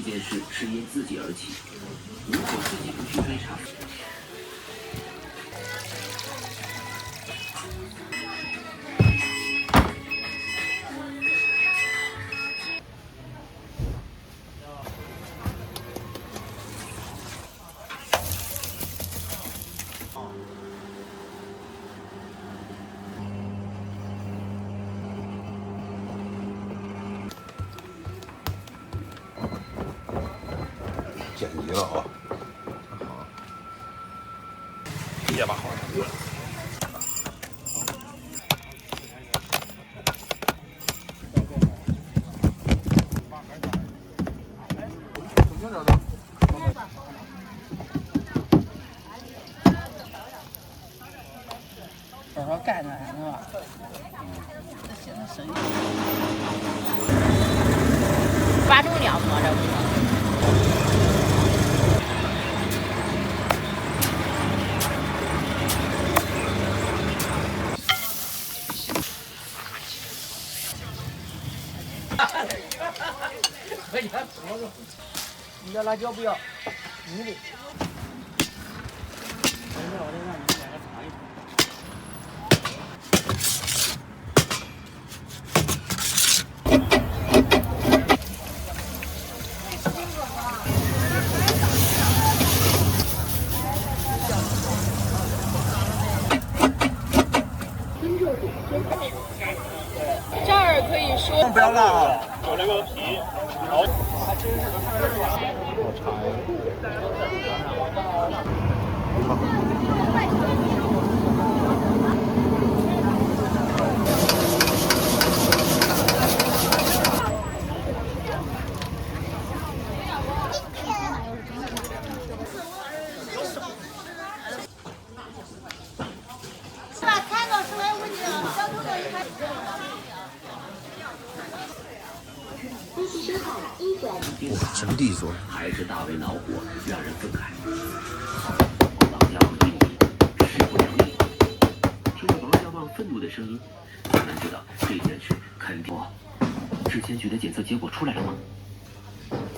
这件事是因自己而起，如果自己不去追查。剪辑了啊！好，别把话筒过来。好好干干是吧？这现在生意发重量嘛，这不是？回家搓搓。你的辣椒不要，你的。我得让你来个尝一尝。这儿可以说不要辣啊！有这个皮，好。我尝一个。哇，真利索！还是大为恼火，让人愤慨。王家旺英明，势不两立。听着王家旺愤怒的声音，我们知道这件事肯定。质监局的检测结果出来了吗？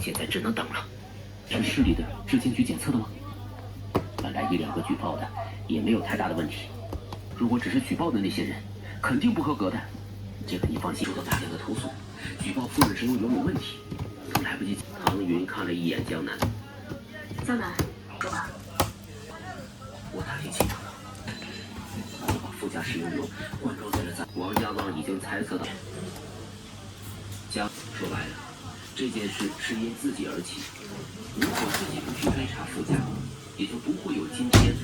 现在只能等了。是市里的质监局检测的吗？本来1、2个举报的也没有太大的问题。如果只是举报的那些人，肯定不合格的。这个你放心，收到大量的投诉，举报夫人身有问题。来不及，唐云看了一眼江南。江南，说吧。我打听清楚了，我把副驾驶用油灌装在了王家旺已经猜测到。说白了，这件事是因自己而起。如果自己不去追查副驾，也就不会有今天。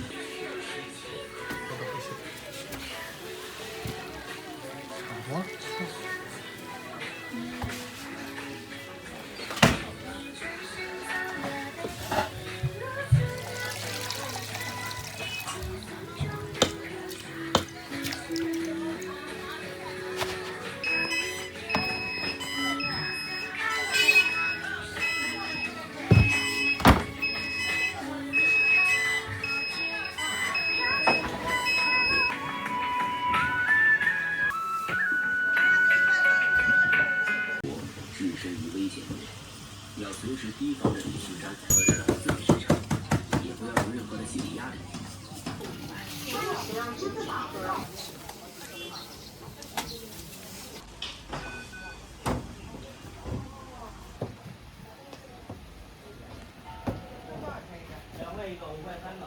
置身于危险，要随时提防着李兴山和任何自己身上，也不要有任何的心理压力。2块1个，5块3个。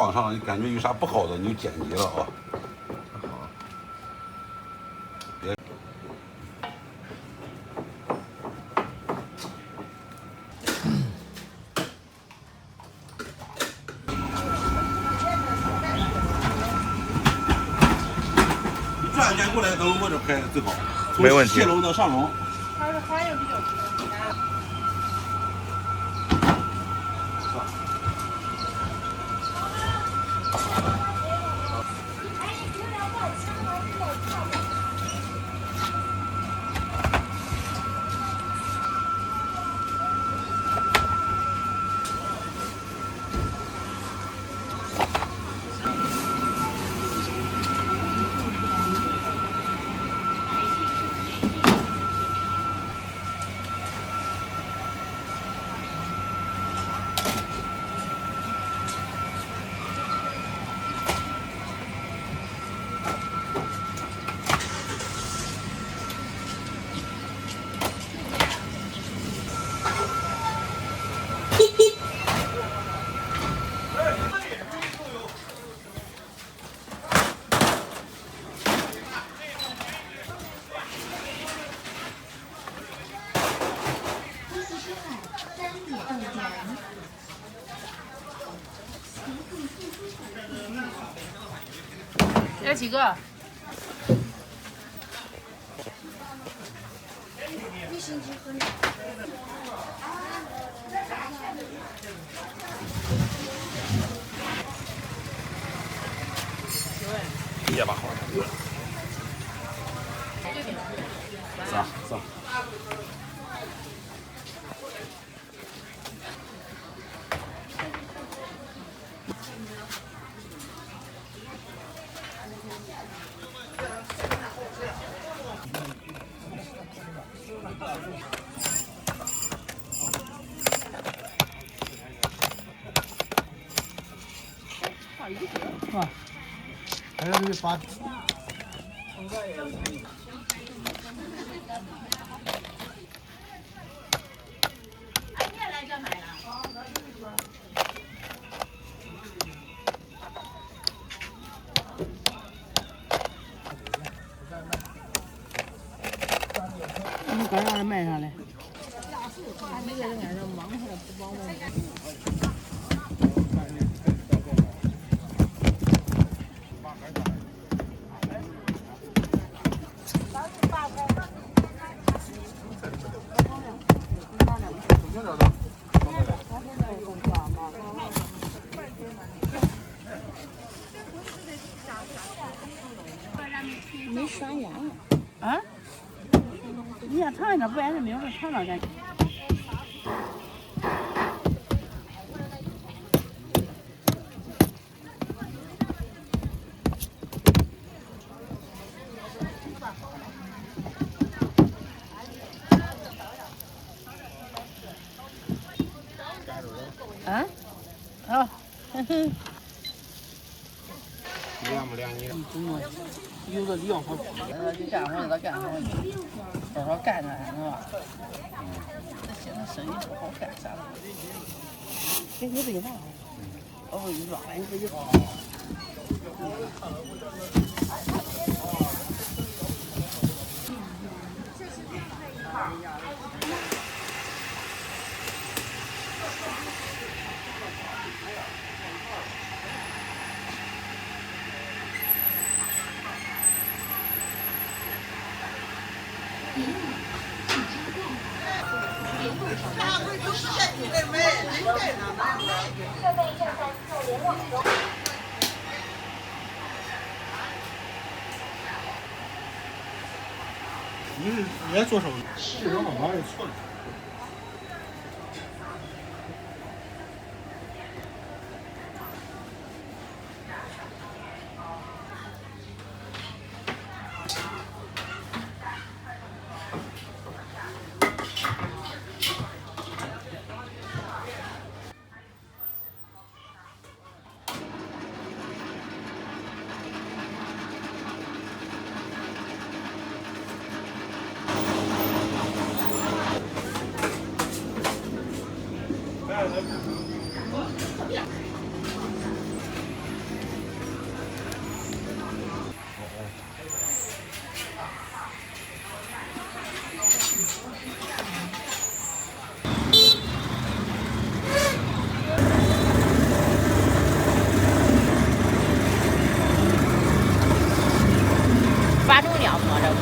网上你感觉有啥不好的，你就剪辑了啊。好。别。你转一圈过来，等我这拍最好。没问题。从下楼到上楼。它是花样比较多。要几个？一星期喝两次。也把好。走。啊，还要给发。你刚让人卖上来。他那个人家是忙活的，不帮我。没刷牙啊？你想尝一尝，不然是没有事尝尝再。啊？好。亮不亮你？有的料好，你干活就干活，好好干干是吧？这现在生意不好干啥的。哎，你这个啥？哦，你说，哎，你这个。你在做什么？这种好像是错的。往下走。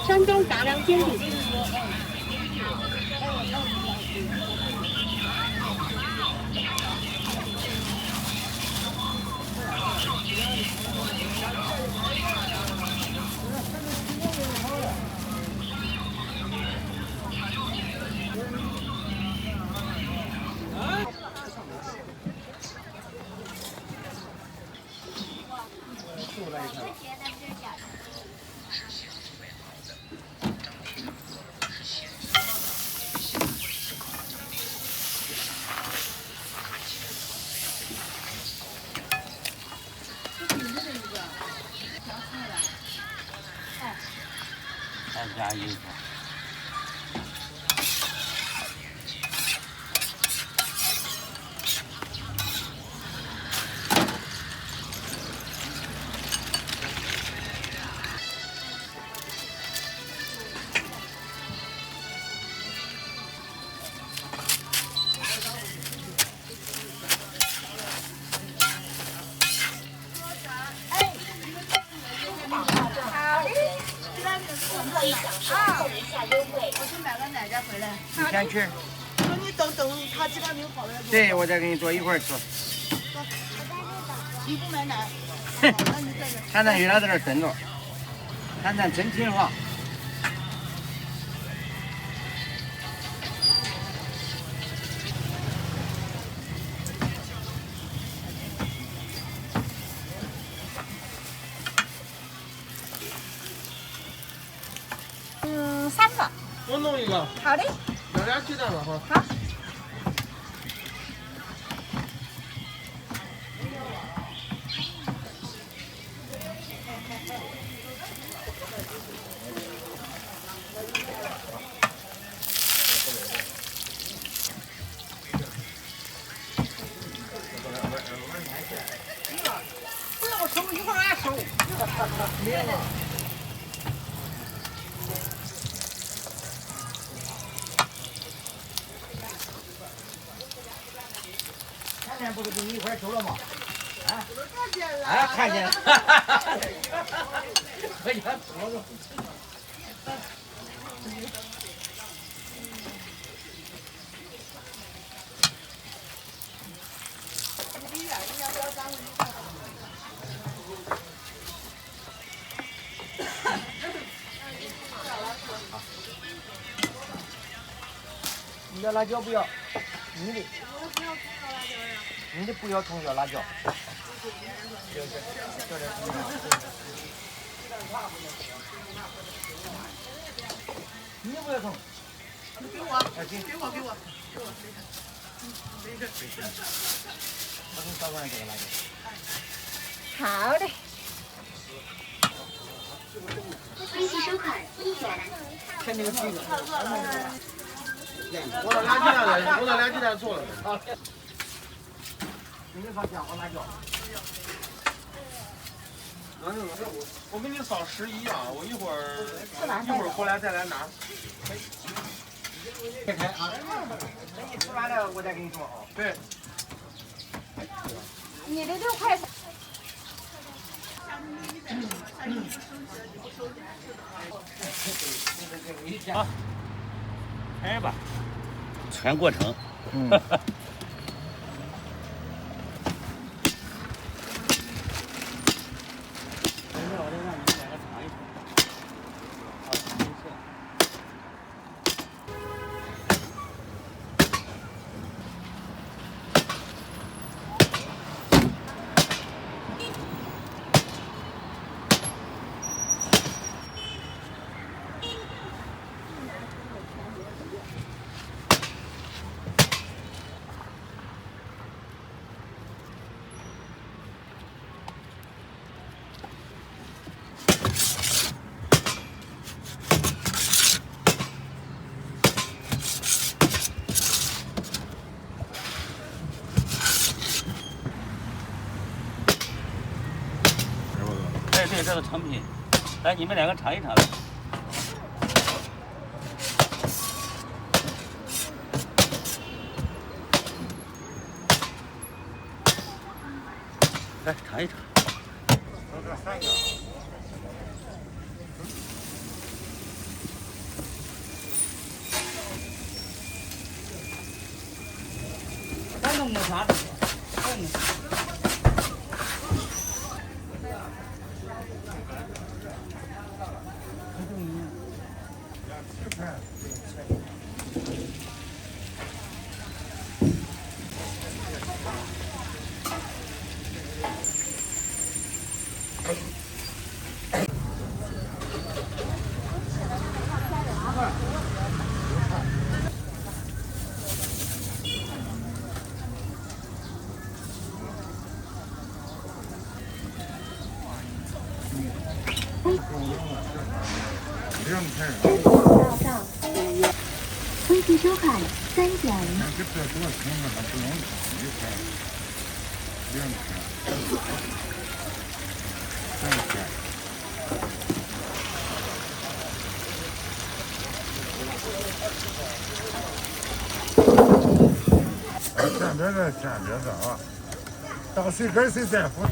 山东杂粮煎饼。再加一个。你先吃。说你等他几个名好了。对，我再给你做一会儿吃。你不买奶？那你在这。看咱原来在这等着，看咱真听话。3个。我弄一个，好的。要俩鸡蛋吧哈。好。不要收，一会儿俺收。前天不是给你一块收了吗？啊？看见了。啊，看见了。我家说了。你的辣椒不要，你的。你的不要葱要辣椒。你不要葱。给我，给我。我给你倒过来这个辣椒。好的。微信收款1元。看这个鸡肉。我那俩鸡蛋呢？我那俩鸡蛋做了。你们放姜和辣椒。我给你扫11啊，我一会儿回来再来拿。切开啊！等你吃完了，我再给你做啊。对。你的6块。好，开始吧。全过程。的成品，来你们两个尝一尝来。来尝一尝。咱弄个啥？微信收款3元。先别的啊，到谁跟谁在乎。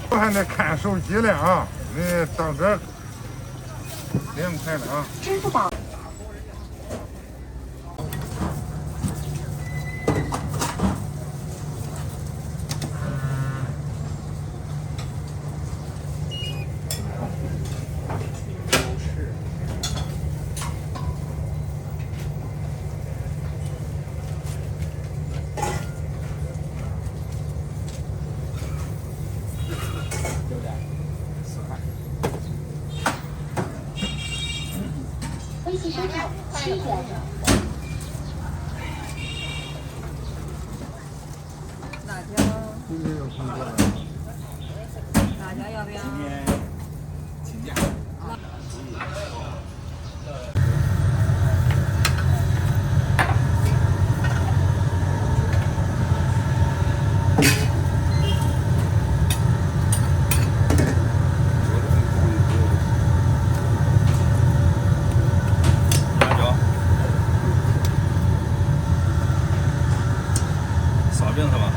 我还得看手机了啊，你到这2块了啊。支付宝。微信收款7元。辣椒。辣椒要不要？请假。烧饼是吧？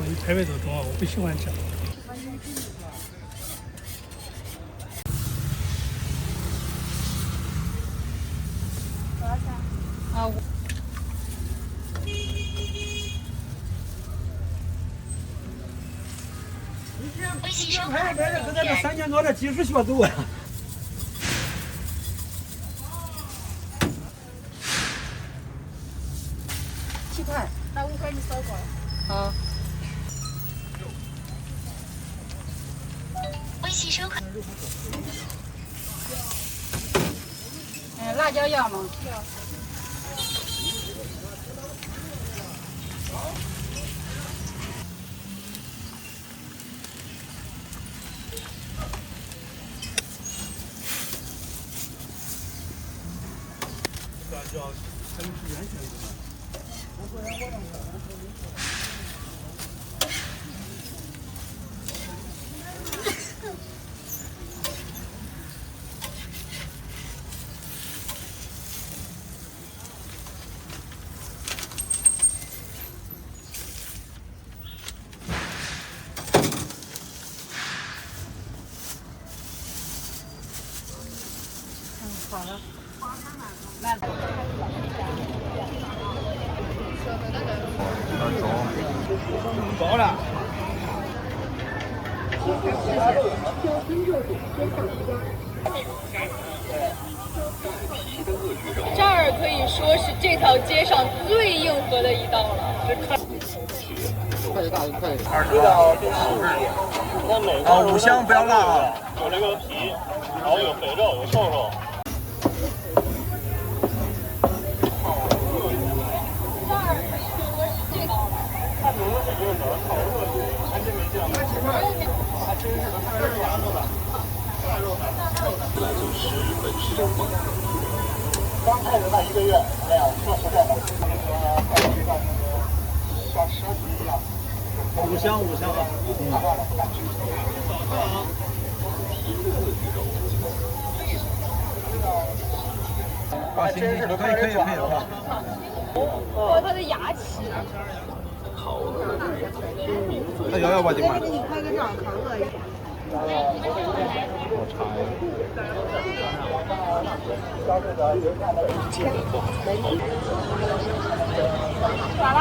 你排位都多，我不喜欢吃。多少钱？啊，微信收排款着排着，跟咱这3元。3年多这技术学走啊。7块，那5块你扫过了。啊。微信收款。辣椒要吗？要。叫城市原选择。好了。高了。这儿可以说是这条街上最硬核的一道了。啊，五香不要辣啊！有这个皮，然后有肥肉，有瘦肉。刚开始那1个月，哎呀，说实在的，像蛇皮一样。五香啊！啊，行，可以了。哦，它的牙齿。那摇吧，今晚。你快给这儿看饿一点。我查咋了？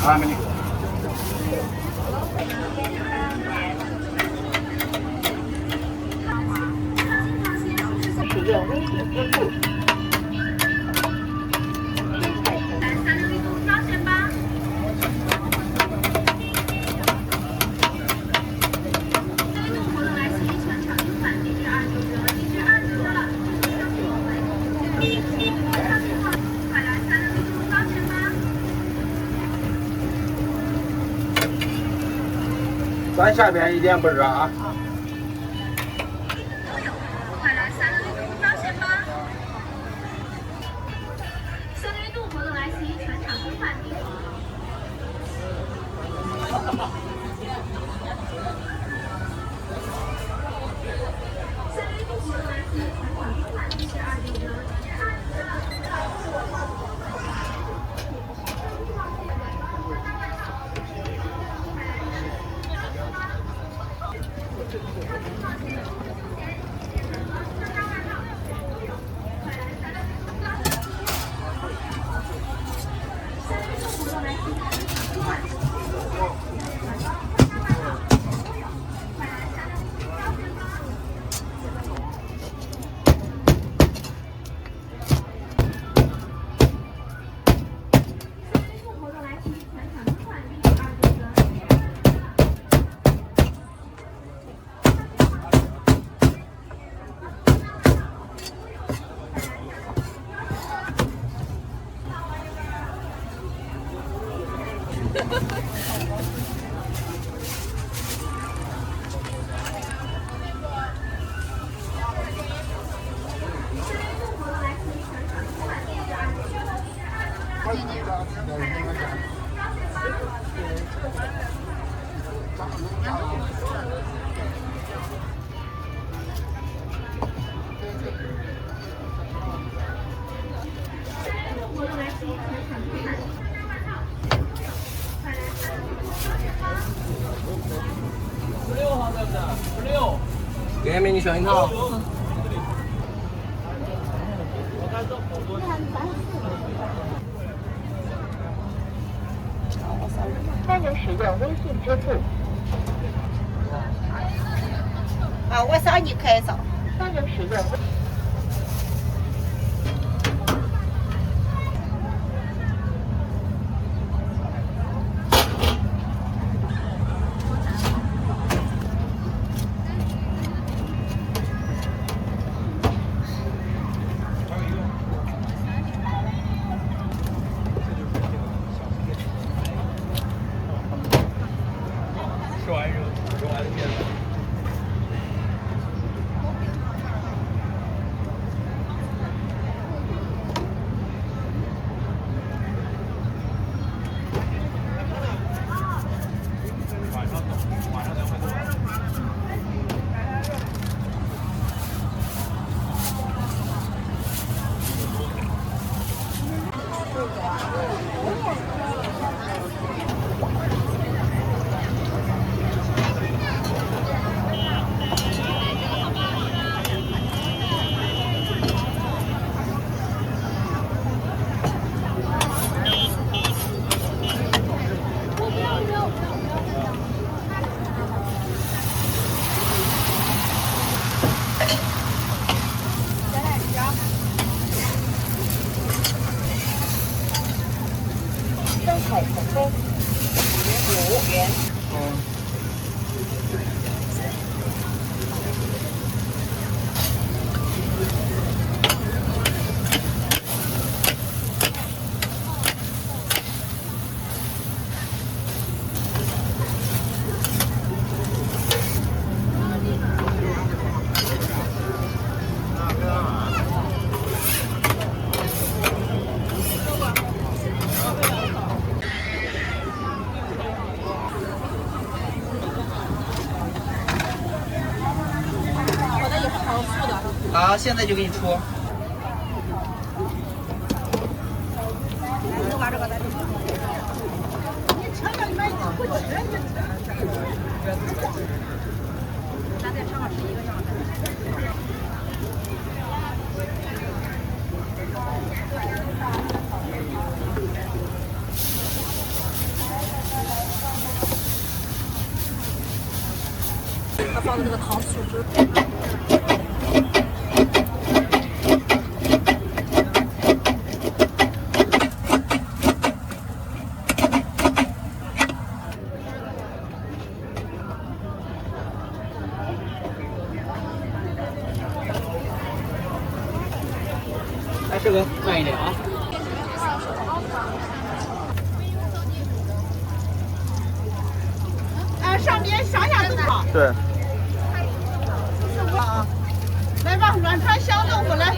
啊，美女。使用微信支付。咱下边一点不热啊。快来3个1度招钱吧！相当于度活动来袭，全场公办订房。给美女选一套。欢迎使用微信支付。啊，我想你开上。欢迎使用。吃完之后，吃完就变了。好，现在就给你出。他放的这个糖醋汁。来，这个慢一点啊。上边上下都好。对。啊，来吧，软川香豆腐来。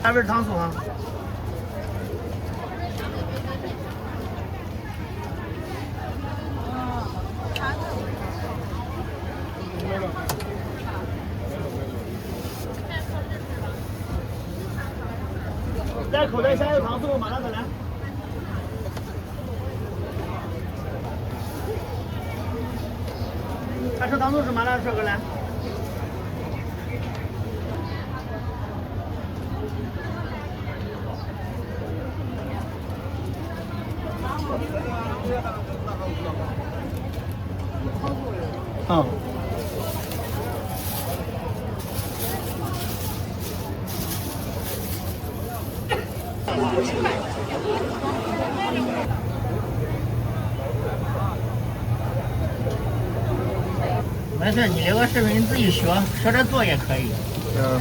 还不是糖醋啊？来口袋虾油糖醋，马上再来。还吃糖醋是麻辣，吃个来。嗯。没事，你留个视频，你自己学着做也可以。嗯。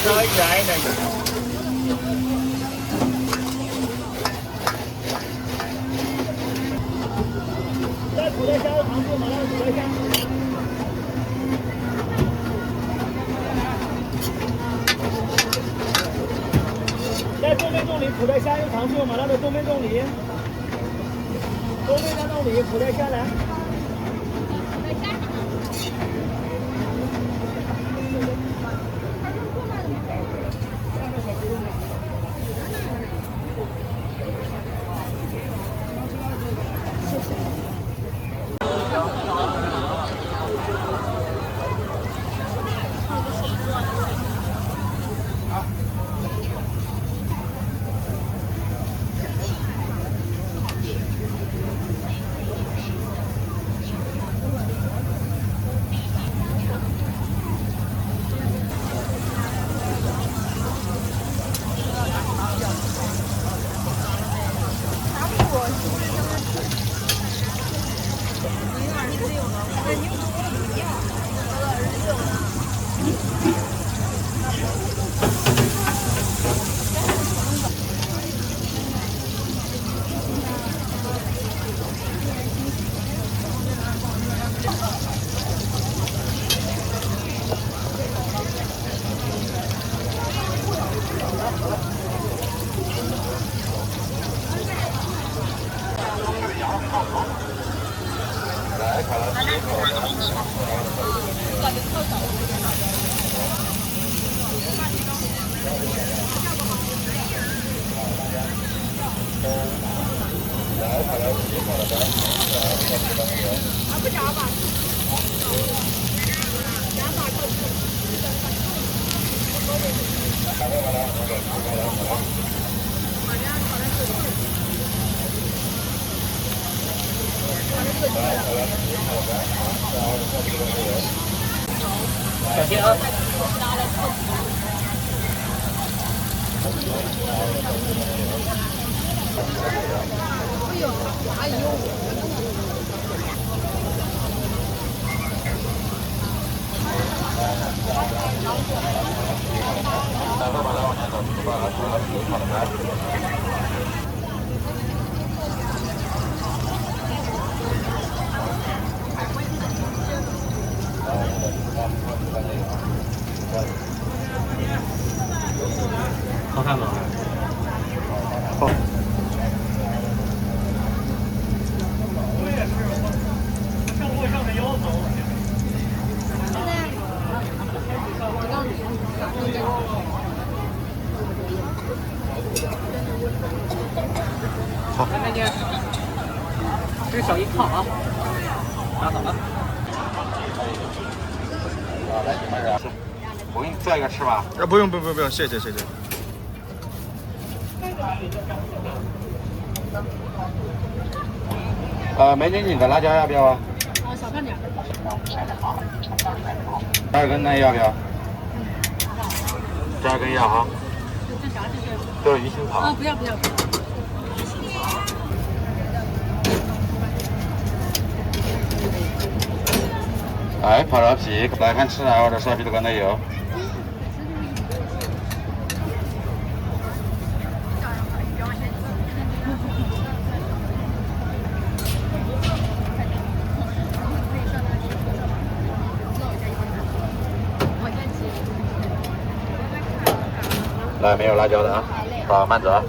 稍微圆一点就行。来口袋虾油糖醋麻辣口袋虾。来东北冻梨口袋虾油糖醋麻辣的东北冻梨，东北大冻梨口袋虾来。小心啊！好看吗？好。好，美女，这小一套啊，拿走了。来，你们人，我给你做一个吃吧。不用，不用，谢谢。美女，你的辣椒要不要啊？少看点。12根呢要不要？12根要哈。这啥？这是？都是鱼腥草。不要。哎，烤肉皮，来看吃啥或者烧皮都跟那有。来，没有辣椒的啊，好，慢走。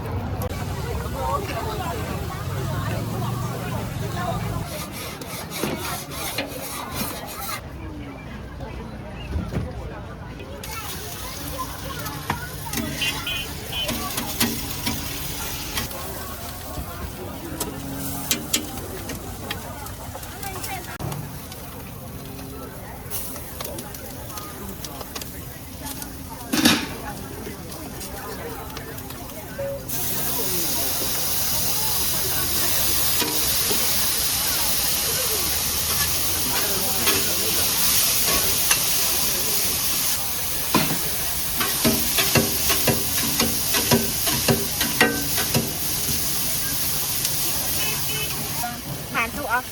满足啊！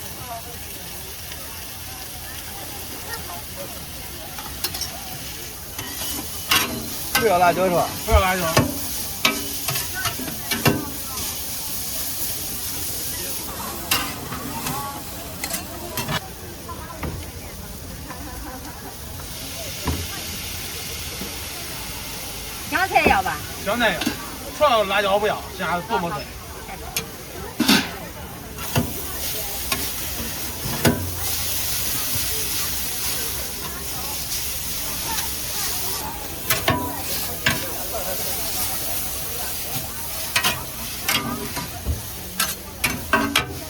不要辣椒是吧？不要辣椒。香菜要吧？香菜要，除了辣椒不要，其他都没事。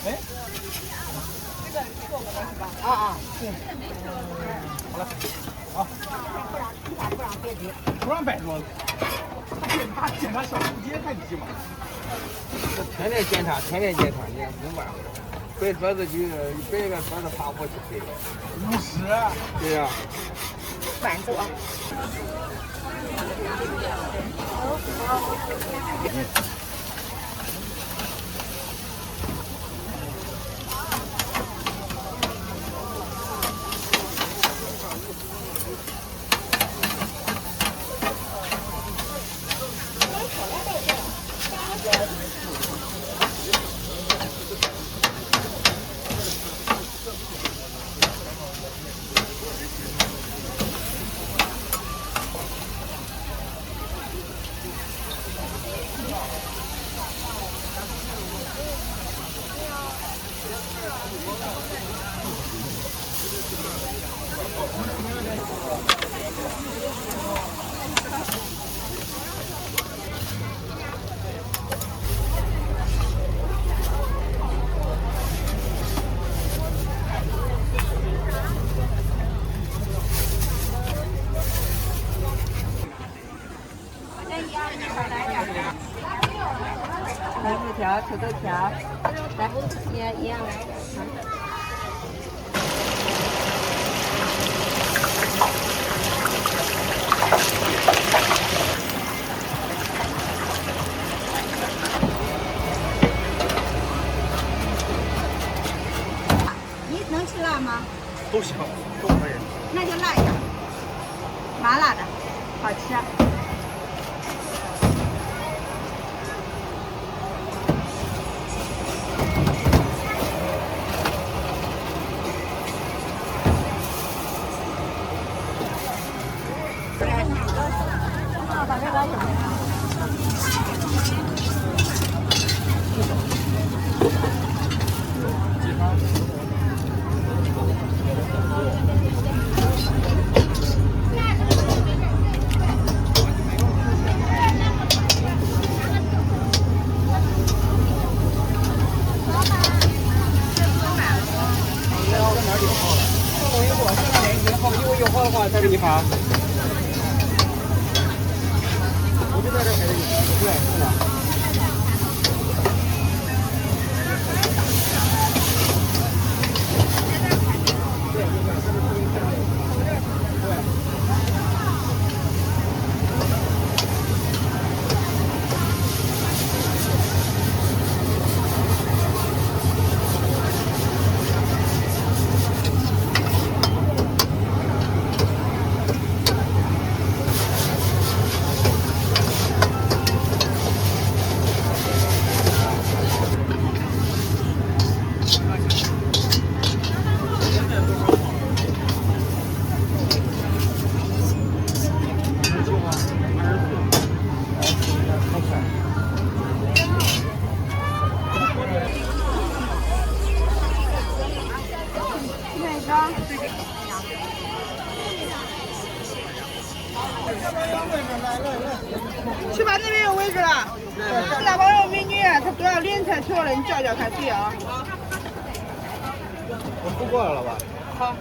对。好了，好。不让摆桌子，检查小腹肌太急嘛。天天检查，你看没办法。摆桌子就摆一个桌子花50块。50。对呀。慢走啊。来薯条，土豆条，来，也一样来。你能吃辣吗？都行，都可以。那就辣一点，麻辣的，好吃。再给你发。我就在这儿开的，对，是的。去吧，那边有位置了。大朋友美女，她都要连菜条了，你叫叫看谁啊？我付过来了吧？好。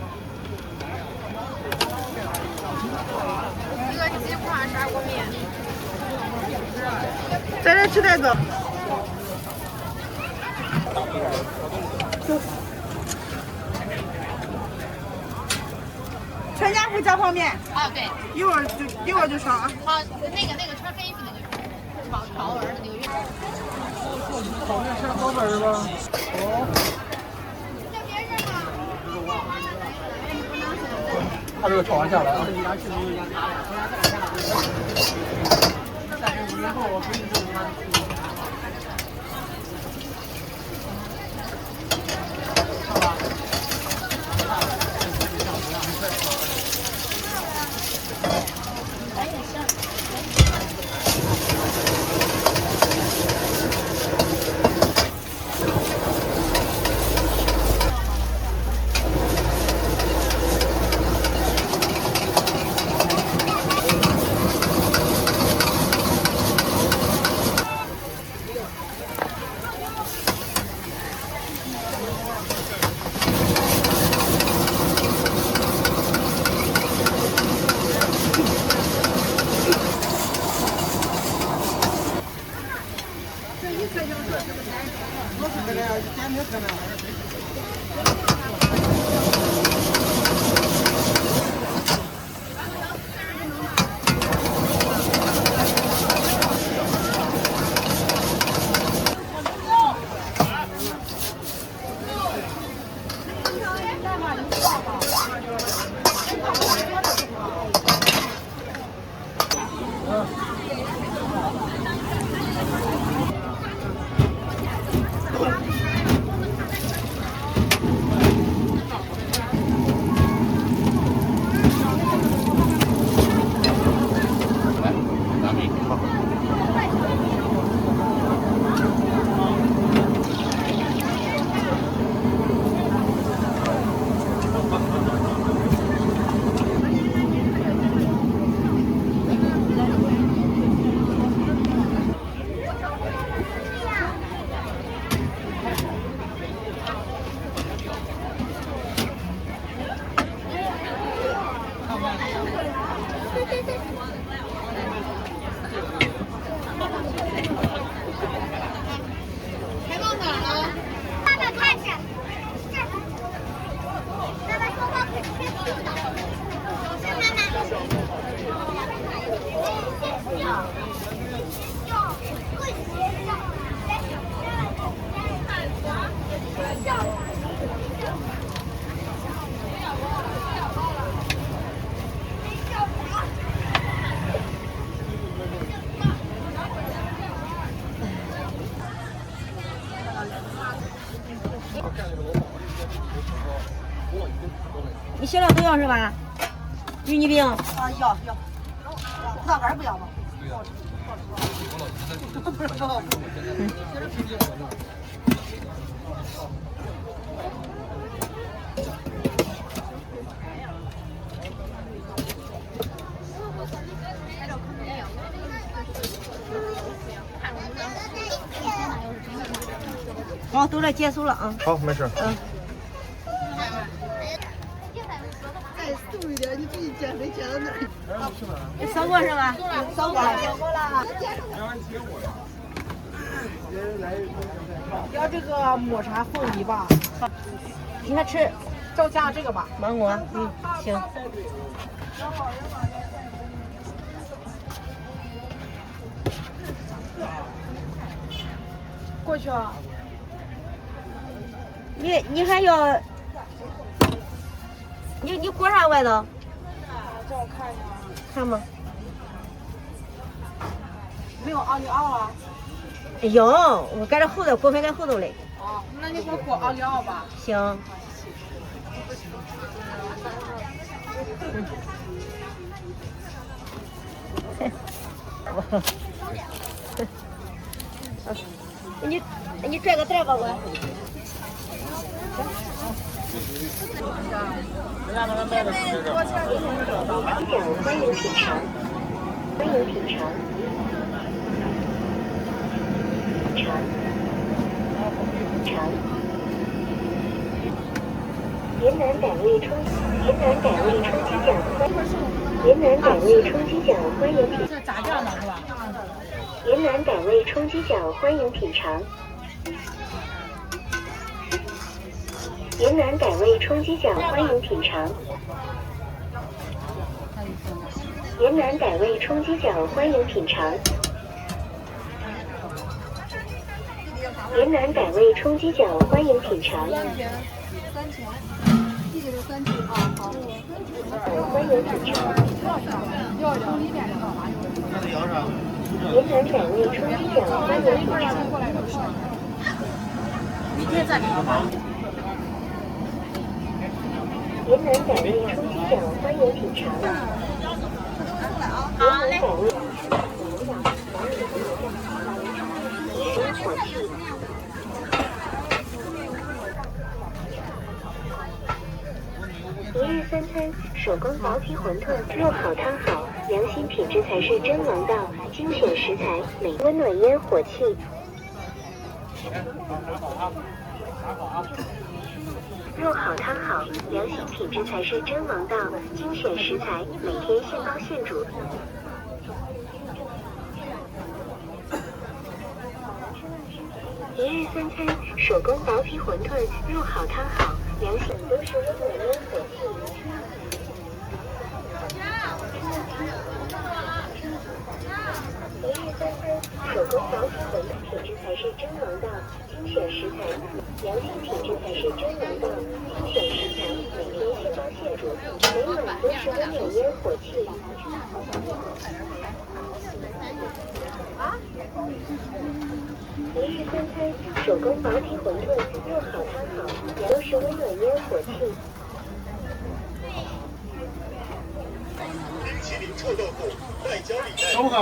一个鸡块砂锅面。在这吃带走。全家福加泡面。啊，对。一会儿就上啊。好，那个穿黑衣服那个炒鹅的那个月。泡面吃河粉是吧？他这个炒完下来啊。你小料不要是吧？芋泥饼。啊，要，那玩意儿不要吗？好，都来结束了啊。好，没事。再瘦一点，你自己减肥减到哪儿？扫过是吧？扫过了。要这个抹茶凤梨吧？你还吃？照加这个吧。芒果，行。过去啊。你还要？你裹啥外头？让我看一下。看吗？没有奥利奥啊？有，我搁这后头裹在后头嘞。哦，那你给我裹奥利奥吧。行。你拽个袋吧，我。欢迎品尝，欢迎品尝。云南傣味冲击饺，云南傣味冲击饺欢迎品。这炸酱的是吧？云南傣味冲击饺欢迎品尝。云南傣味冲击饺欢迎品尝。云南傣味冲击饺欢迎品尝。云南傣味冲击饺欢迎品尝。3钱，这个是3斤啊，好。欢迎品尝。要1点的吧？云南傣味冲击饺欢迎品尝。你可以再给我吧。云南傣味冲击饺欢迎品尝。好嘞。一日三餐，手工薄皮馄饨，肉好汤好，良心品质才是真王道，精选食材，美温暖烟火气。肉好汤好，良心品质才是真王道，精选食材，每天现包现煮。一日三餐，手工薄皮馄饨，肉好汤好，良心都是温暖烟火气。一日三餐，手工薄皮馄饨，品质才是真王道，精选食材，良心品质才是真王道，精选食材，每天现包现煮，每晚都是温暖烟火气。一日三餐，手工薄皮馄饨，肉好汤好，都是温暖烟火气。冰淇淋臭豆腐，外焦里嫩。不喝，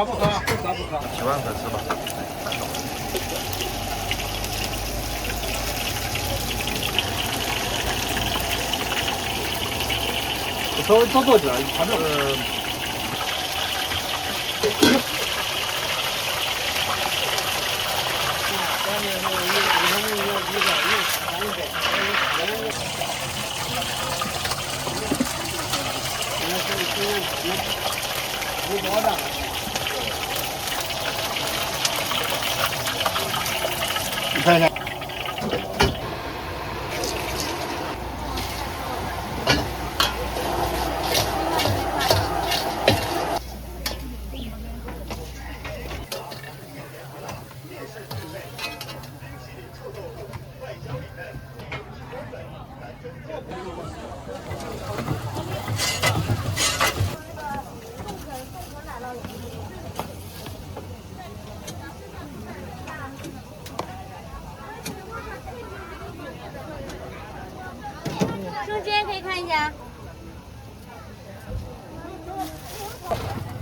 咱不喝。吃完再吃吧。我稍微多做点，它这个。你看一下。中间可以看一下。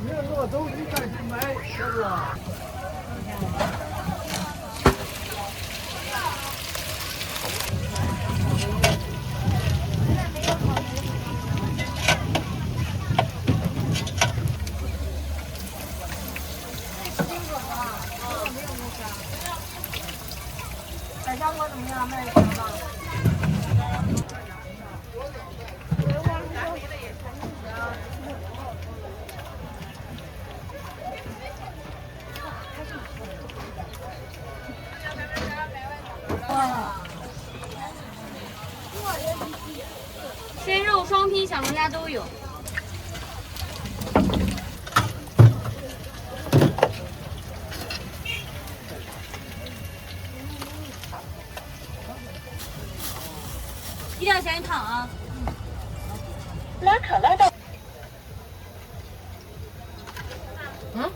你这个都你赶紧买，是不是？百香果怎么样？卖的挺好。鲜肉、双拼、小龙虾都有。一定要小心烫啊！拉卡拉到。嗯？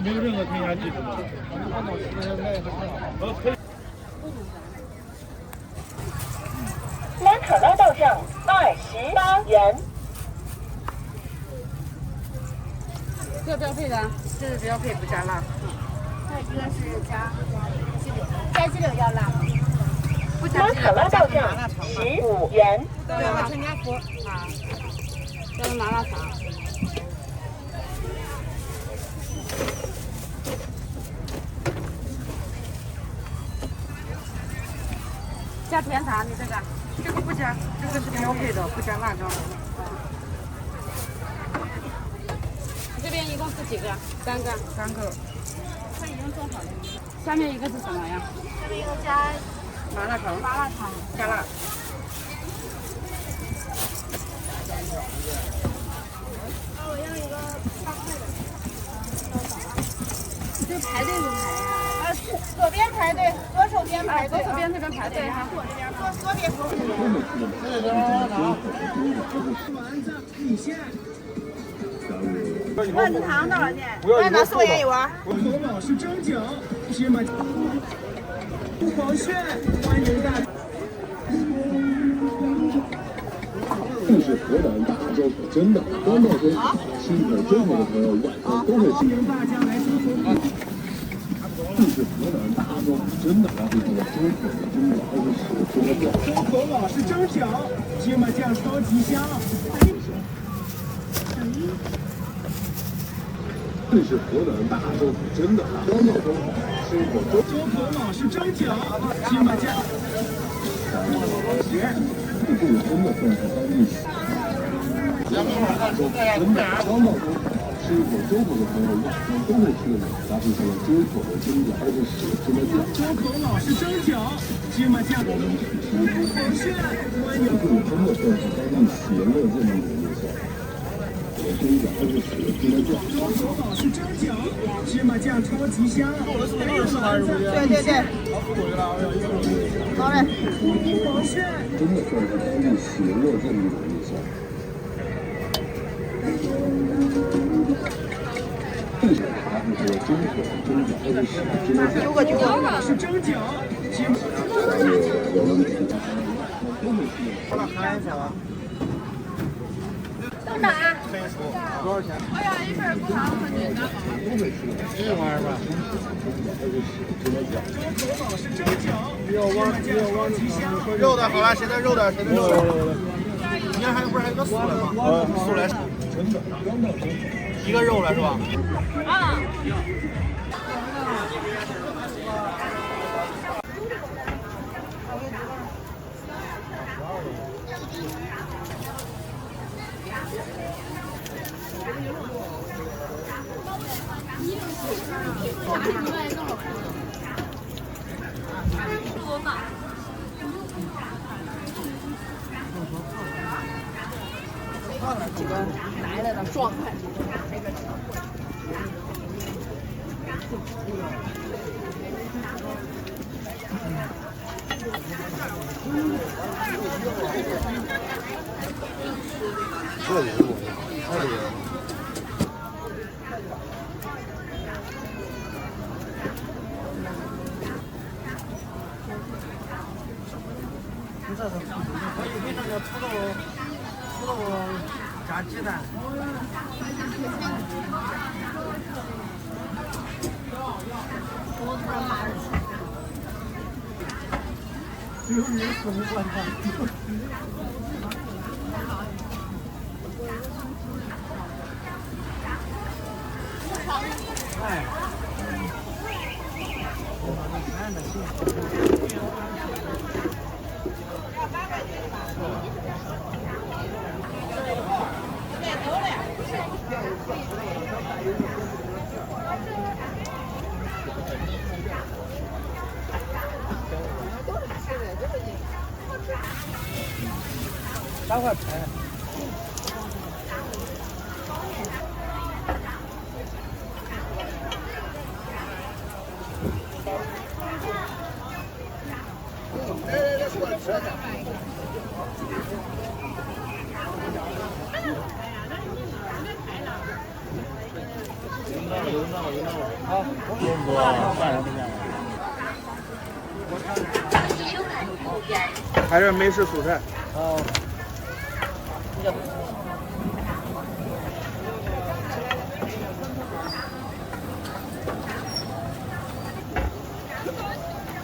没有任何添加剂是吗？拉卡拉到酱28元。这个标配的，这是标配不加辣。这个是加鸡柳要辣。不加鸡柳，拉到酱15元。对了，陈家福啊，这是麻辣肠。加甜茶，你这个不加，这个是标配的，不加辣椒。这边一共是几个？3个。3个。它已经做好了。下面一个是什么呀？下面一个加麻辣肠。麻辣肠，加辣。我要一个大块的。这排队不排呀？左边排队，左手边排队，左手边这边排队哈。左边排队。万字糖多少钱？我要拿4块钱一碗。头脑是蒸饺，芝麻黄炫，欢迎大家。这是河南大周口，真的刚到中吃过周口的朋友晚上都会欢迎大家来周口。这是河南大周口，真的然后这个周口的蒸饺还是手工的料。周口老式蒸饺，芝麻酱超级香。这是河南大周口，真的刚到中口吃过周口老式蒸饺，芝麻酱。这个真的算是当地大周口，真的刚到中口吃过周口的朋友晚上都会吃的搭配上了周口的蒸饺，还是手芝麻酱。周口老式蒸饺，芝麻酱。我们去吃黄炫，这个真的算是当地邪恶这么一个夜宵。蒸饺还是手芝麻酱。周口老式蒸饺，芝麻酱超级香。对对对。好嘞。黄炫。真的算是当地邪恶这么一个夜宵。这是他们说蒸口蒸饺还是手芝麻酱。9个是蒸饺。好了，看一下吧。多大？多少钱？哎呀，一份不好，很简单。一碗吧。肉的好了，谁的肉的？谁的肉的？今天还不是还有个素的吗？素来一个肉了是吧？啊。几个来了的状态。这里是我的，这里。可以给那个土豆加鸡蛋。有人是不管他。哎。8块钱。还是美式蔬菜。哦。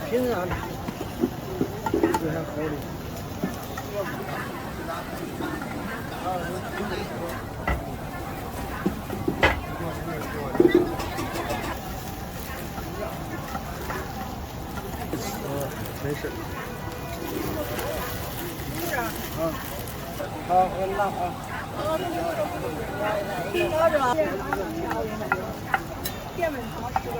平常这还好的。没事。好，我拿啊。拿着。淀粉肠10根。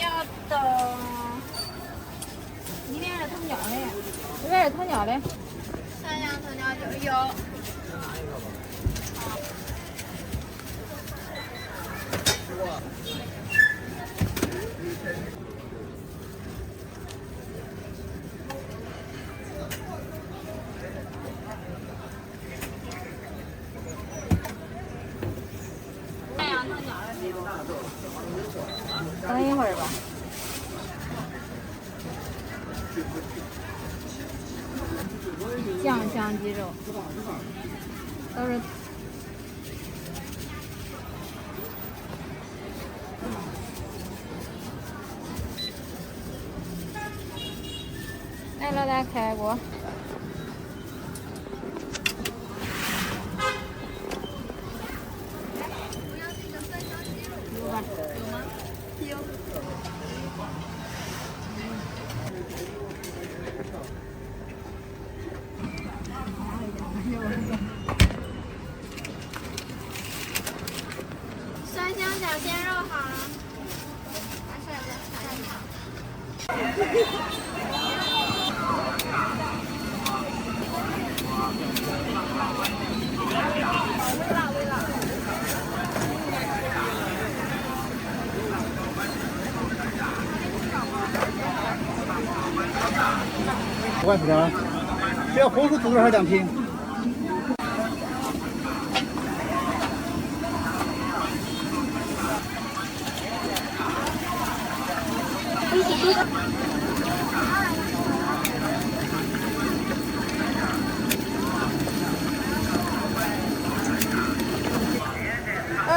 要等。你那是藤椒的，这边是藤椒的。3样藤椒就有。等一会儿吧。酱香鸡肉都是。来，老大开锅。有吧？有吗？有。酸香小鲜肉好了。5块钱，这要红薯多少2瓶？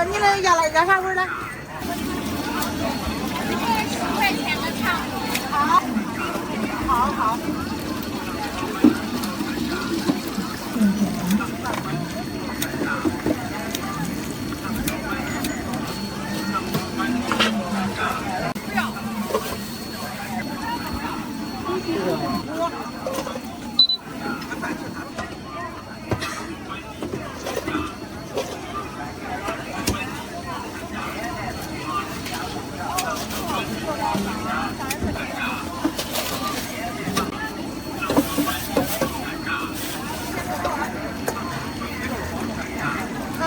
你们要啥味儿的？10块钱的肠。好。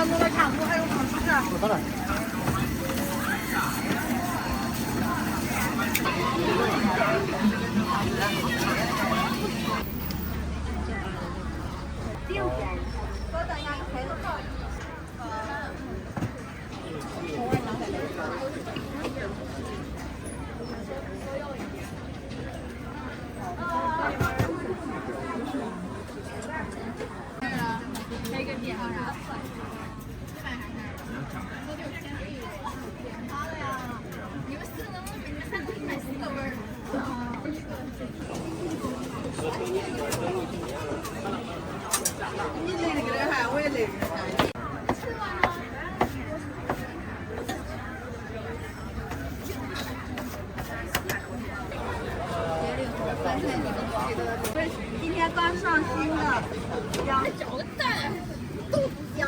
那个差不多还有好吃的。好了。你累得跟那啥，我也累得跟那啥。今天刚上新的，还找个蛋，有，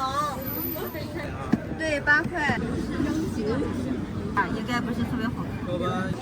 对，8块，啊，应该不是特别好看。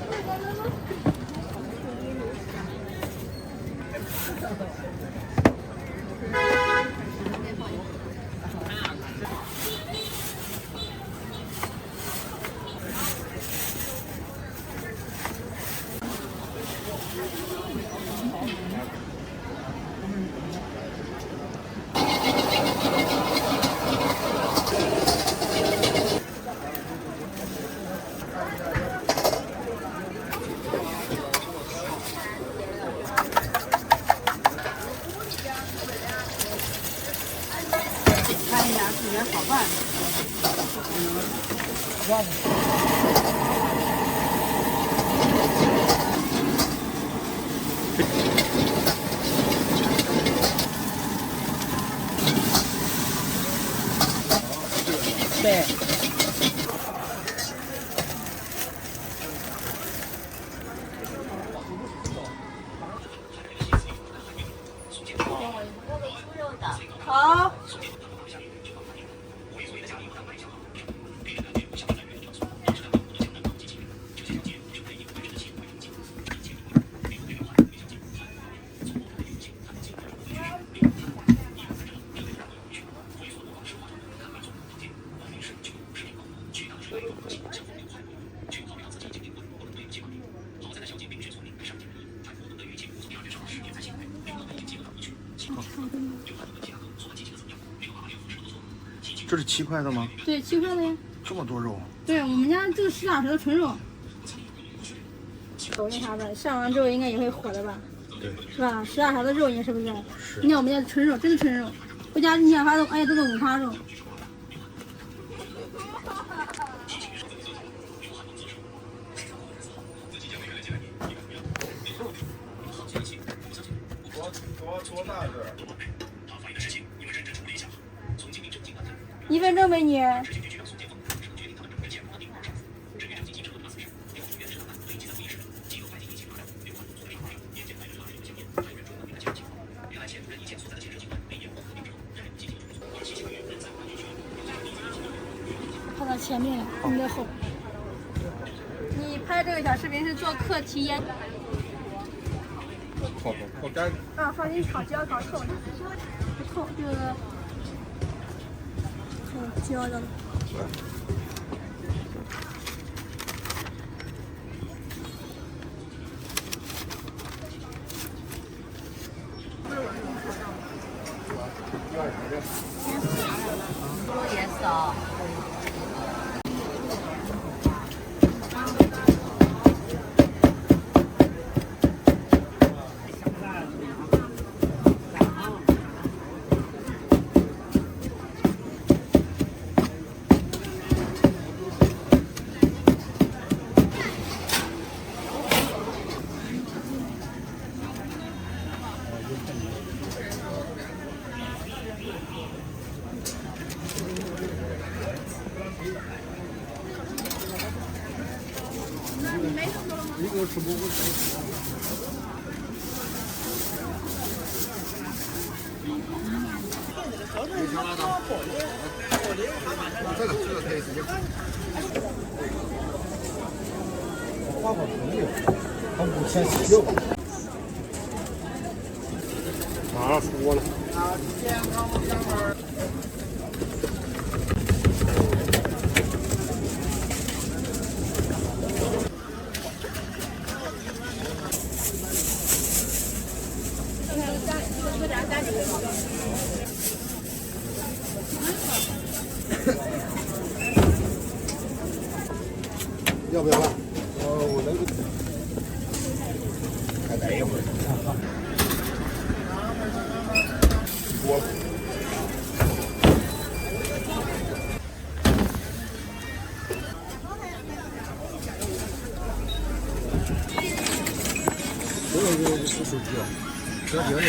看一下这边好办。对。好。这是7块的吗？对，7块的呀。这么多肉？对，我们家这个实打实的纯肉。抖音啥的，上完之后应该也会火的吧？对。是吧？实打实的肉，你是不是？是。你看我们家纯肉，真的纯肉，回家你想发都，哎，都是五花肉。多大个？1分钟美女。放到前面，你的后。你拍这个小视频是做课题研。好干。啊，放心炒，只要炒透，不透这个，焦的。颜色啊。一个是不会。这个可以直接。我花好朋友，他5076。啊，说了。要不要办？我能再待一会儿。我。这个是手机啊。折叠的。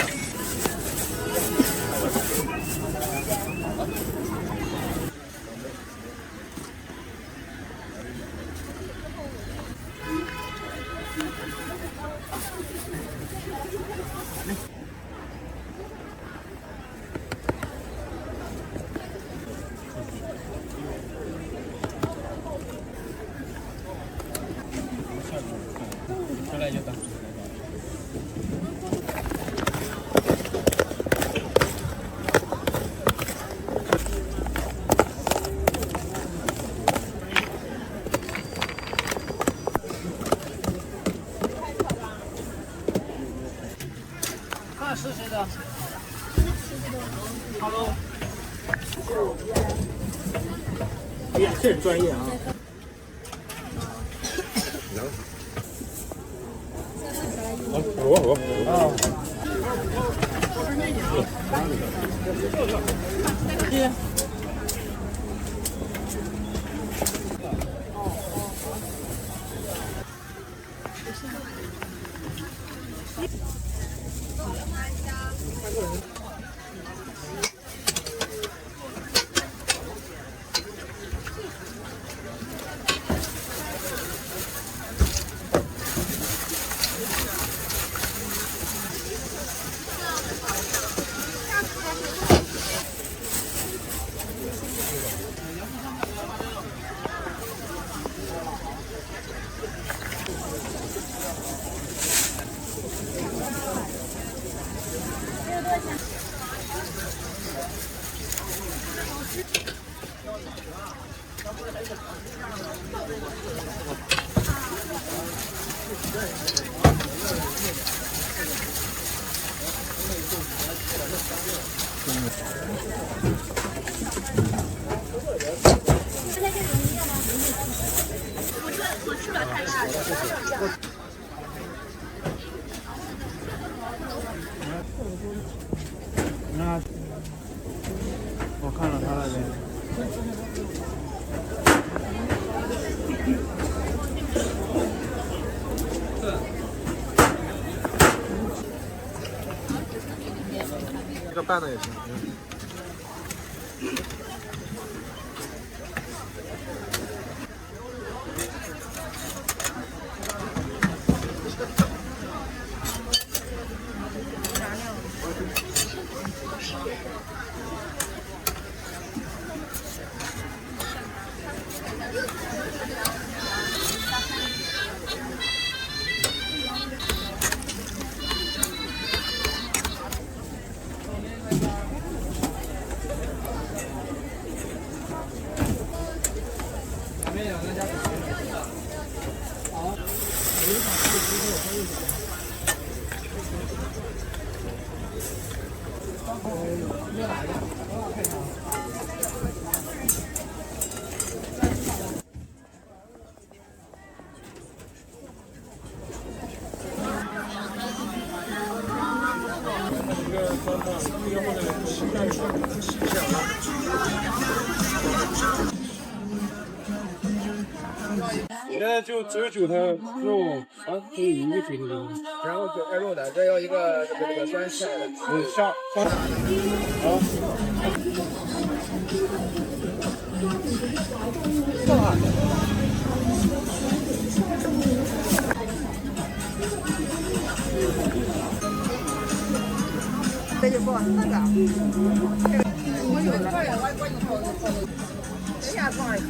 出来就等。看是谁的 ？Hello。哎呀，这专业啊！我。我吃不了太辣的。那我看了他那边。这个拌的也行。现在就只有9台肉啊，只有一个9头肉，然后9块肉的，这要一个这个酸菜的。下这就不那个，我有了，我以后等下放一口，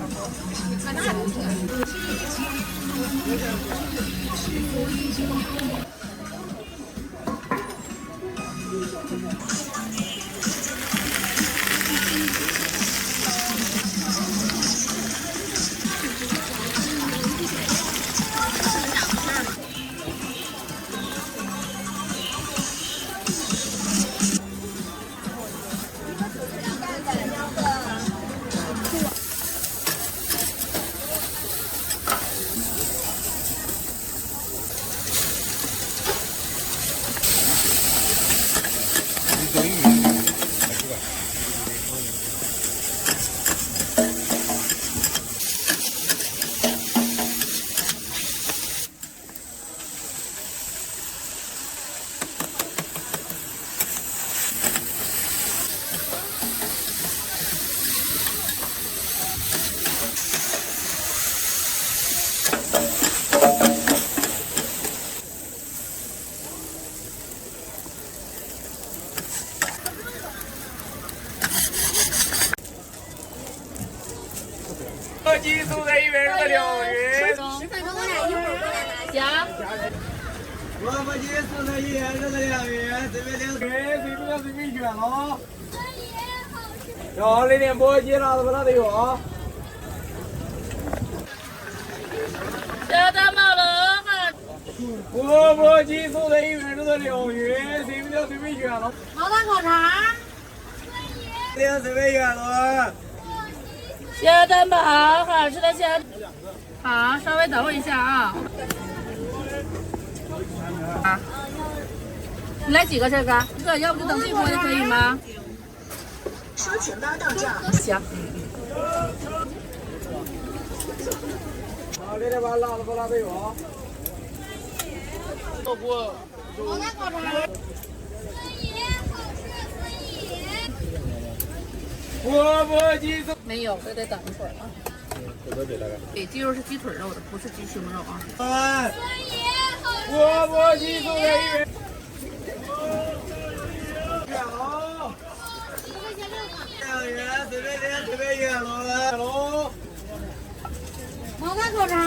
你看那东西。鸡素的100肉的鲈鱼。10分钟来，一会儿过来拿。行。萝卜鸡素的100肉的鲈鱼，随便领。随便选喽。要那点簸箕拿着不拿得用？小的毛了哈。萝卜鸡素的100肉的鲈鱼，随便选喽。毛蛋烤肠。随便选喽。小蛋包，好吃的小。好，稍微等我一下啊。啊，你来几个这个？一个，要不就等这锅就可以吗？收钱包到账。行。好，那点把辣子不拿得用。毛蛋烤肠。萝卜鸡素没有，这得等一会儿啊。对，鸡肉是鸡腿肉的，不是鸡胸肉啊。萝卜鸡素的100。选喽。2元，随便选喽。毛蛋烤肠。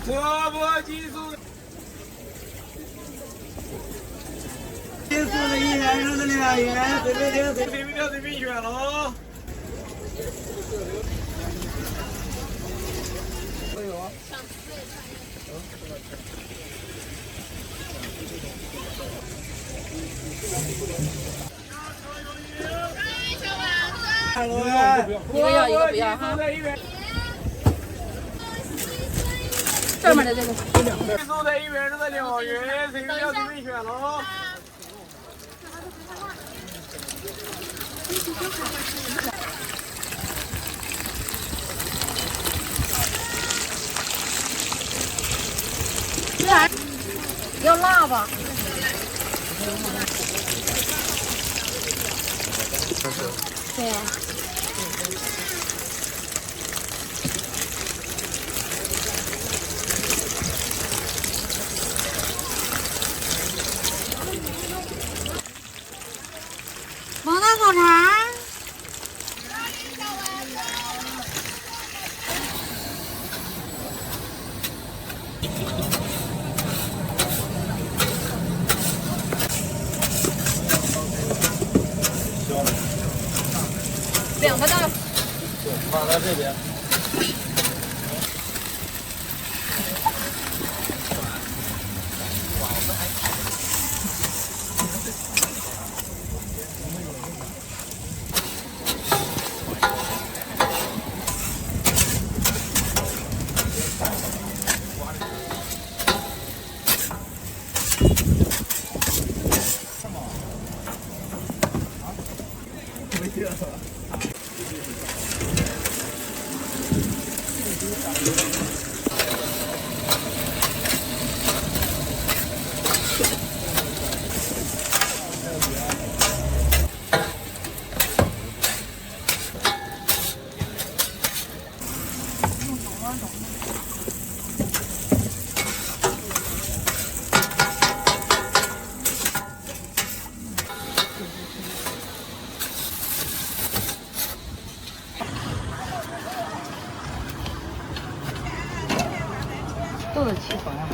萝卜鸡素。鸡素的100肉的2元，随便选喽。哎呦！一个要一个不要哈。这面的这个。鸡素的100肉的鲈鱼，随便选喽。要辣吧？对呀。毛蛋烤肠。2个蛋。放到这边。都得齐全啊。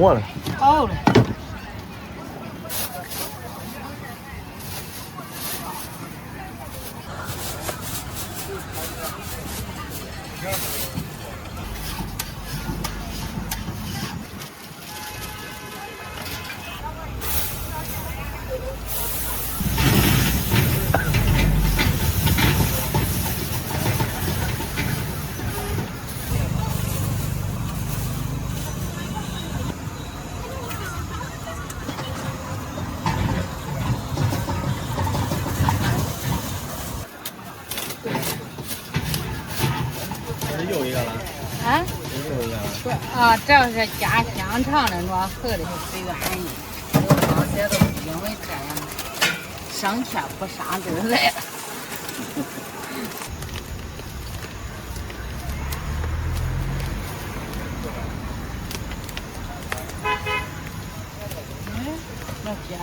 我了。好嘞。又一个了。啊？又一个了。不是啊，这要是加香肠的，我喝的是随缘的。有好些都是因为这样，生钱不上这儿来了。老姐。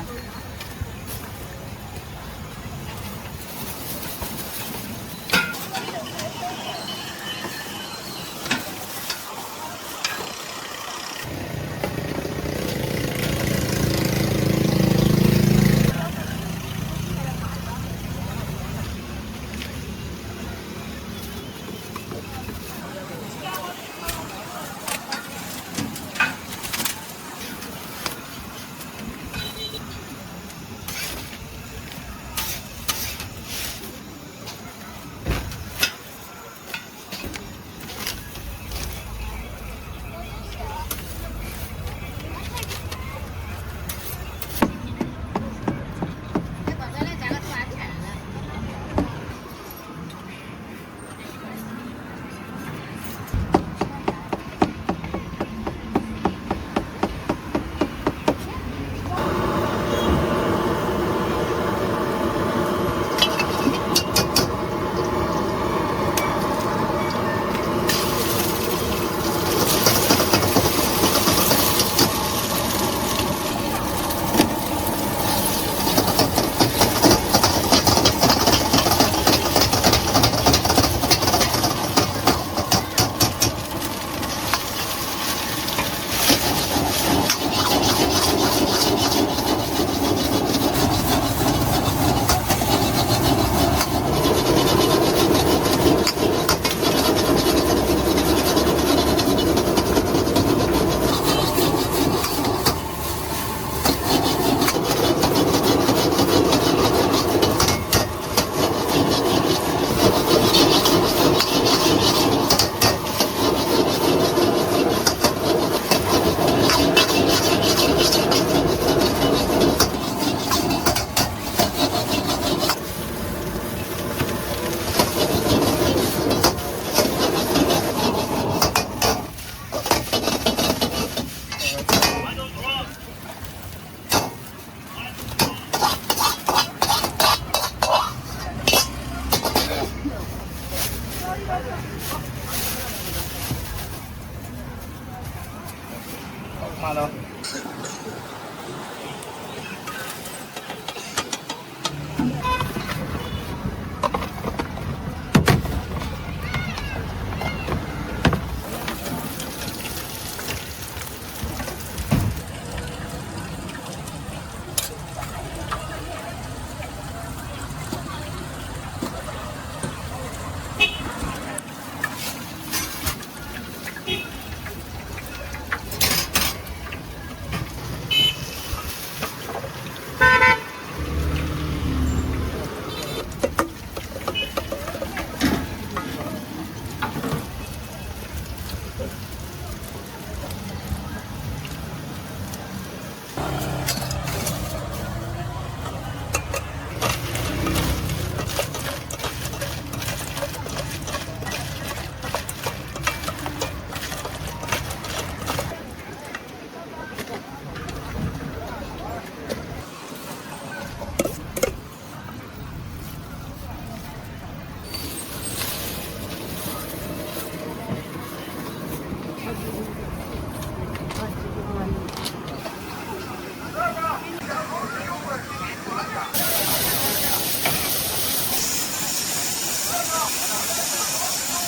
马了。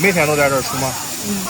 每天都在这儿吃吗？嗯。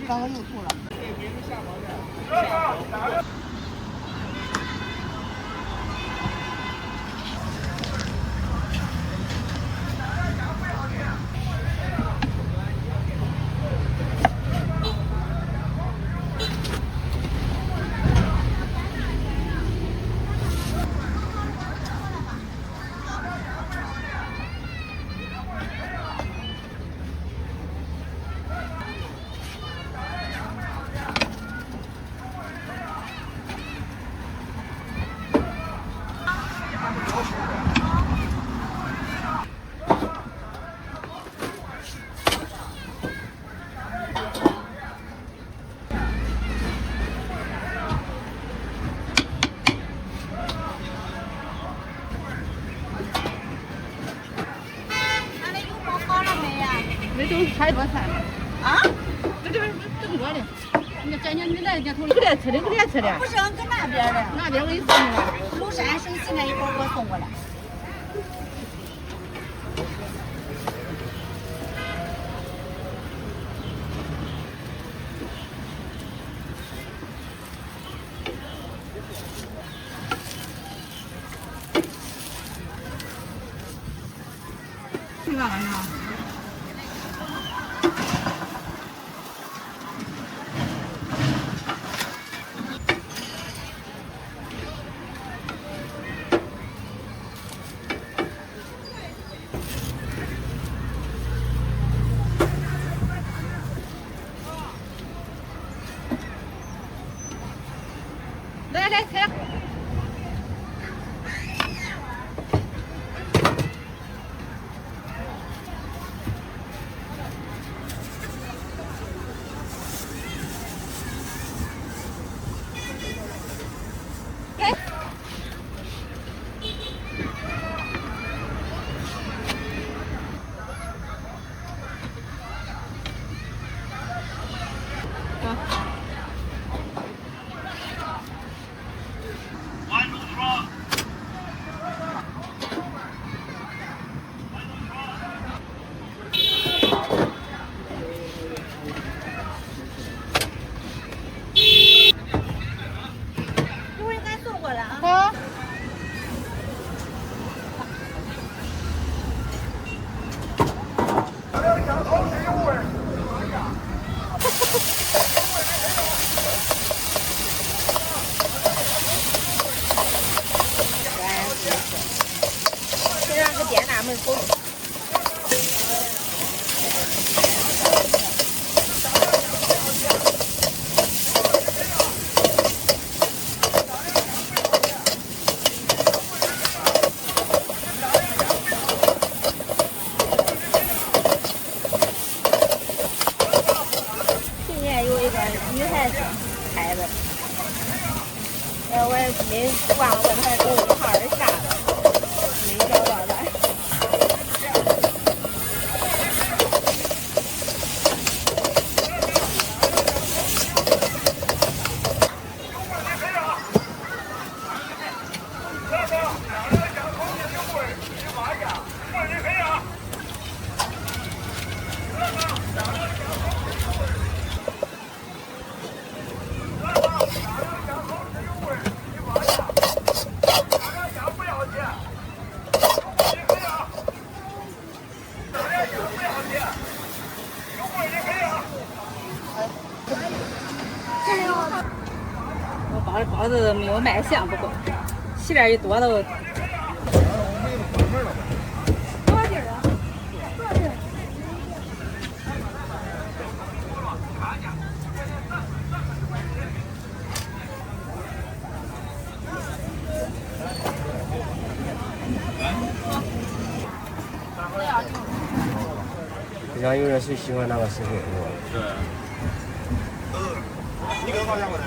刚刚又吐了。那都太多菜了啊！这更多的，你看你来人家头里，给点吃的，给点吃的。不是，搁那边的，那边我给你送过来。庐山省西那一会儿给我送过来。去干嘛呢？来，菜。先让个店大门口。去年有一个女孩子开的，我也没忘了问她给我号儿啥了。没找到的。我包子没有卖相，不够，馅儿一多都。多少斤啊？多少斤？不像有人谁喜欢哪个食品是吧？对。你给我报价过来。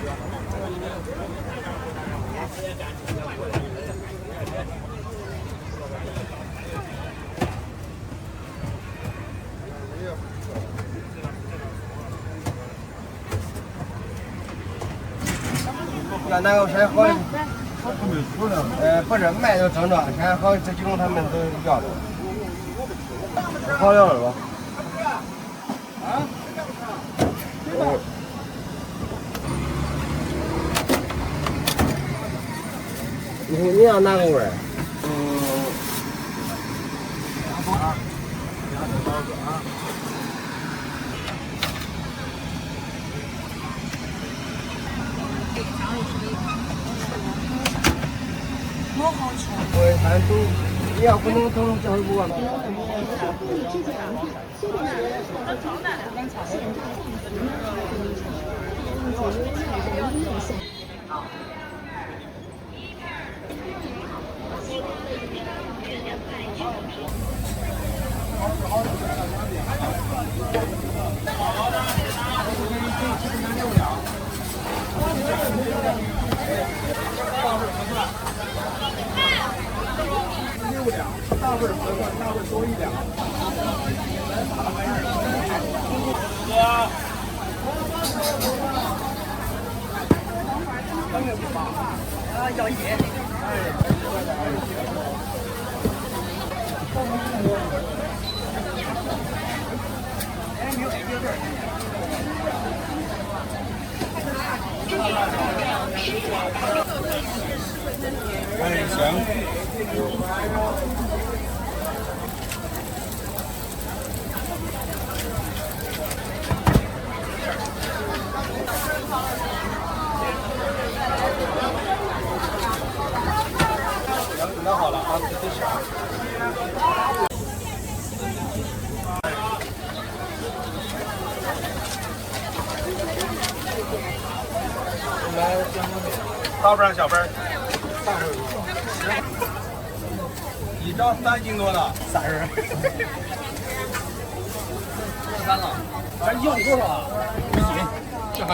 要哪个菜好的？不是卖都正装，现在好这几种他们都要的。好了吧？啊？你要哪个味儿？我好吃。我看都，你要不能都叫不完。大份合算，大份多1两。要一。行。准备好了啊，自己选。大份小份一张3斤多的，30。多3了，哎，要你多少啊？1斤，这还。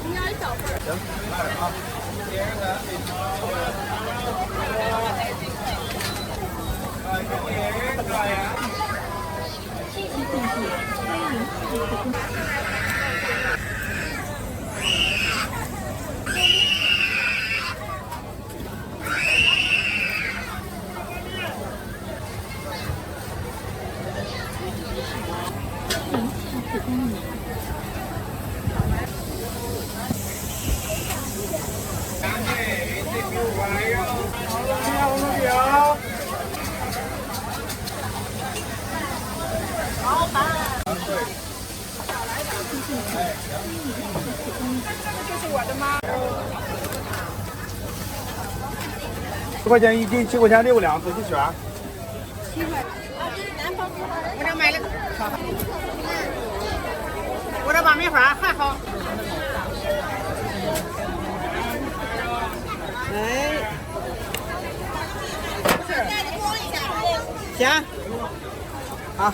应该是小份儿。行，慢点啊。10块钱1斤，7块钱6两，自己选。7块。我这买了，我这把梅花还好。哎，行，好。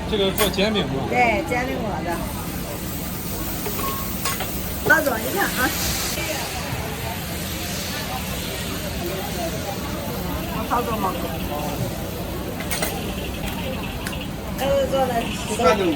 这个做煎饼吗？对，煎饼果子。老总，你看啊。好做吗？做的蒜豆腐。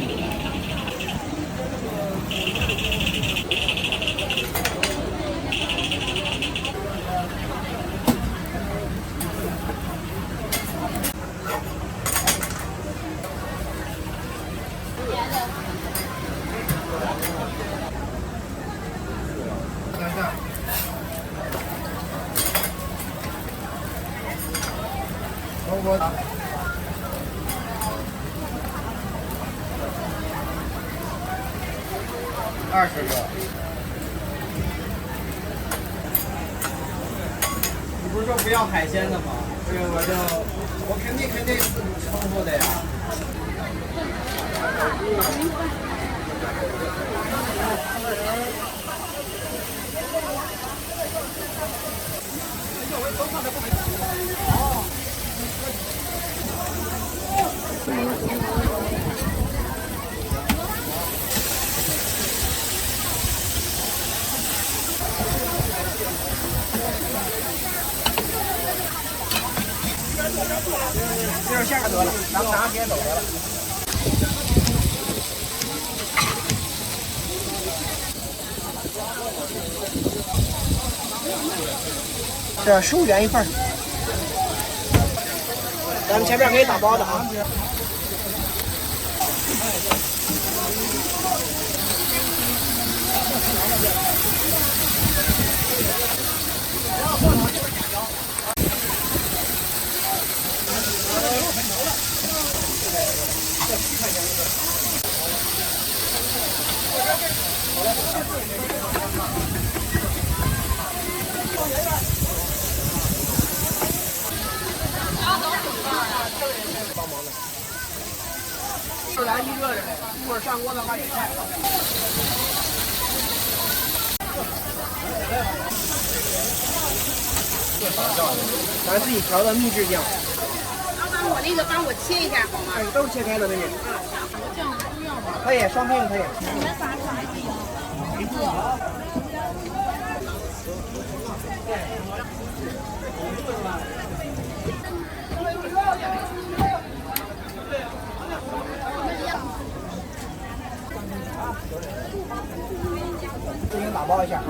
20个。你不是说不要海鲜的吗？这个我肯定重复的呀。这是下得了，咱们拿直接走得了。这15元一份，咱们前面给你打包的啊。帮忙的，就来一热的，一会儿上锅的话也快。咱自己调的秘制酱。老板，我那个帮我切一下好吗？都是切开的，美女。酱不要吗？可以，双拼可以。你们仨是还是有？一个。给你打包一下啊。